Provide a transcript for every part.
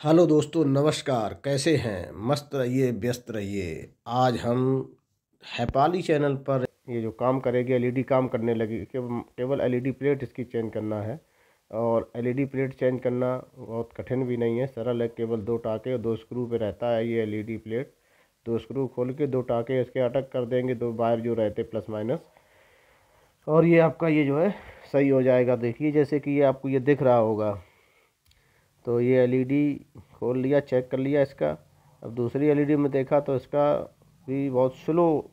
Hello दोस्तों, नमस्कार। कैसे हैं? मस्त रहिए, व्यस्त रहिए। आज हम हैपाली चैनल पर ये जो काम करेगी, एलईडी काम करने लगी। केवल एलईडी प्लेट इसकी चेंज करना है। और एलईडी प्लेट चेंज करना बहुत कठिन भी नहीं है, सरल है। केवल दो टाँके और दो स्क्रू पे रहता है ये एलईडी प्लेट। दो स्क्रू खोल के दो टाँके इसके अटक कर देंगे, दो वायर जो रहते प्लस माइनस, और ये आपका ये जो है सही हो जाएगा। देखिए, जैसे कि ये आपको ये दिख रहा होगा। तो ये एलईडी खोल लिया, चेक कर लिया इसका। अब दूसरी एलईडी में देखा तो इसका भी बहुत स्लो,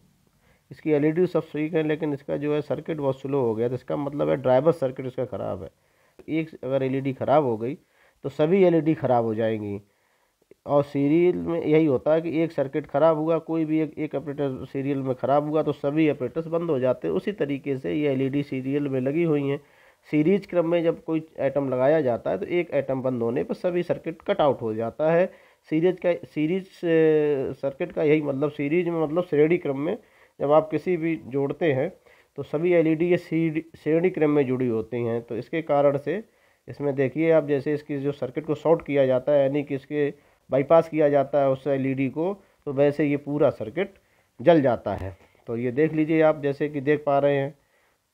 इसकी एलईडी सब ठीक है लेकिन इसका जो है सर्किट बहुत स्लो हो गया। तो इसका मतलब है ड्राइवर सर्किट इसका ख़राब है। एक अगर एलईडी ख़राब हो गई तो सभी एलईडी ख़राब हो जाएंगी। और सीरियल में यही होता है कि एक सर्किट ख़राब हुआ, कोई भी एक ऑपरेटर सीरियल में ख़राब हुआ तो सभी ऑपरेटर्स बंद हो जाते हैं। उसी तरीके से ये एलईडी सीरियल में लगी हुई हैं। सीरीज क्रम में जब कोई आइटम लगाया जाता है तो एक आइटम बंद होने पर सभी सर्किट कट आउट हो जाता है। सीरीज सर्किट का यही मतलब, सीरीज में मतलब श्रेणी क्रम में जब आप किसी भी जोड़ते हैं तो सभी एलईडी ये श्रेणी क्रम में जुड़ी होती हैं। तो इसके कारण से इसमें देखिए आप, जैसे इसकी जो सर्किट को शॉर्ट किया जाता है, यानी कि इसके बाईपास किया जाता है उस एलईडी को, तो वैसे ये पूरा सर्किट जल जाता है। तो ये देख लीजिए आप, जैसे कि देख पा रहे हैं।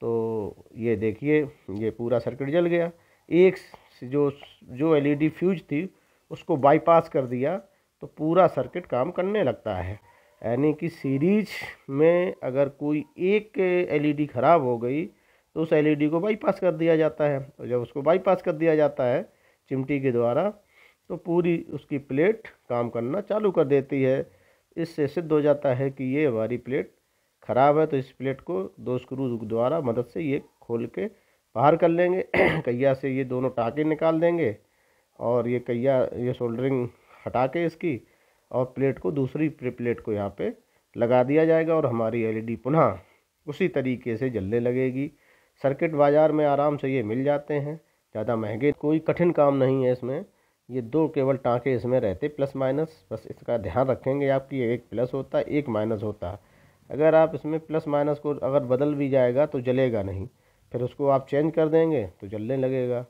तो ये देखिए, ये पूरा सर्किट जल गया। एक जो जो एलईडी फ्यूज थी उसको बाईपास कर दिया तो पूरा सर्किट काम करने लगता है। यानी कि सीरीज में अगर कोई एक एलईडी ख़राब हो गई तो उस एलईडी को बाईपास कर दिया जाता है। और जब उसको बाईपास कर दिया जाता है चिमटी के द्वारा तो पूरी उसकी प्लेट काम करना चालू कर देती है। इससे सिद्ध हो जाता है कि ये हमारी प्लेट ख़राब है। तो इस प्लेट को दो स्क्रू द्वारा मदद से ये खोल के बाहर कर लेंगे। कहिया से ये दोनों टाँके निकाल देंगे और ये कहिया, ये सोल्डरिंग हटा के इसकी, और प्लेट को दूसरी प्लेट को यहाँ पे लगा दिया जाएगा और हमारी एलईडी पुनः उसी तरीके से जलने लगेगी। सर्किट बाज़ार में आराम से ये मिल जाते हैं, ज़्यादा महंगे, कोई कठिन काम नहीं है इसमें। ये दो केवल टाँके इसमें रहते प्लस माइनस, बस इसका ध्यान रखेंगे आपकी, एक प्लस होता है एक माइनस होता है। अगर आप इसमें प्लस माइनस को अगर बदल भी जाएगा तो जलेगा नहीं, फिर उसको आप चेंज कर देंगे तो जलने लगेगा।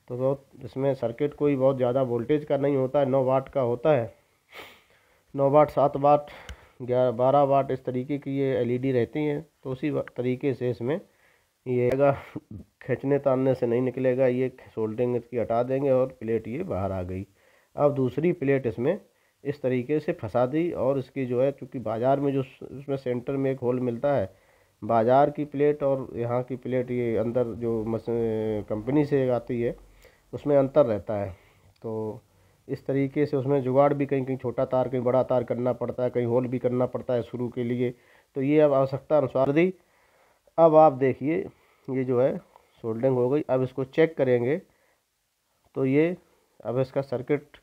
तो बहुत इसमें सर्किट कोई बहुत ज़्यादा वोल्टेज का नहीं होता है, 9 वाट का होता है। 9 वाट, 7 वाट, 11 12 वाट, इस तरीके की ये एलईडी रहती हैं। तो उसी तरीके से इसमें ये खींचने तानने से नहीं निकलेगा। ये सोल्डरिंग इसकी हटा देंगे और प्लेट ये बाहर आ गई। अब दूसरी प्लेट इसमें इस तरीके से फंसा दी, और इसकी जो है, चूँकि बाज़ार में जो इसमें सेंटर में एक होल मिलता है, बाज़ार की प्लेट और यहाँ की प्लेट, ये अंदर जो कंपनी से आती है उसमें अंतर रहता है। तो इस तरीके से उसमें जुगाड़ भी, कहीं कहीं छोटा तार कहीं बड़ा तार करना पड़ता है, कहीं होल भी करना पड़ता है शुरू के लिए। तो ये अब आवश्यकता अनुसार दी। अब आप देखिए, ये जो है सोल्डरिंग हो गई। अब इसको चेक करेंगे तो ये, अब इसका सर्किट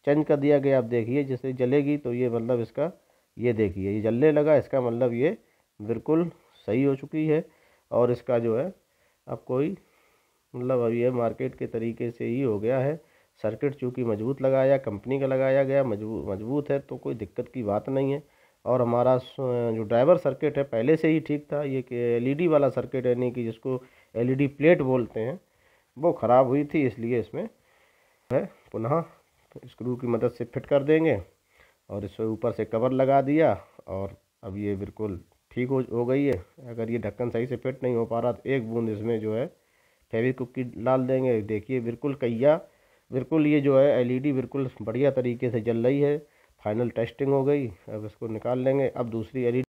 चेंज कर दिया गया। अब देखिए, जैसे जलेगी तो ये मतलब इसका, ये देखिए ये जलने लगा, इसका मतलब ये बिल्कुल सही हो चुकी है। और इसका जो है अब कोई मतलब, अब ये मार्केट के तरीके से ही हो गया है। सर्किट चूँकि मजबूत लगाया, कंपनी का लगाया गया, मजबूत है, तो कोई दिक्कत की बात नहीं है। और हमारा जो ड्राइवर सर्किट है पहले से ही ठीक था। ये एलईडी वाला सर्किट, यानी कि जिसको एलईडी प्लेट बोलते हैं, वो ख़राब हुई थी, इसलिए इसमें है पुनः स्क्रू की मदद से फिट कर देंगे और इसके ऊपर से कवर लगा दिया। और अब ये बिल्कुल ठीक हो गई है। अगर ये ढक्कन सही से फिट नहीं हो पा रहा तो एक बूंद इसमें जो है फेविक्विक की डाल देंगे। देखिए बिल्कुल कहिया, बिल्कुल ये जो है एलईडी बिल्कुल बढ़िया तरीके से जल रही है। फाइनल टेस्टिंग हो गई। अब इसको निकाल लेंगे। अब दूसरी एलईडी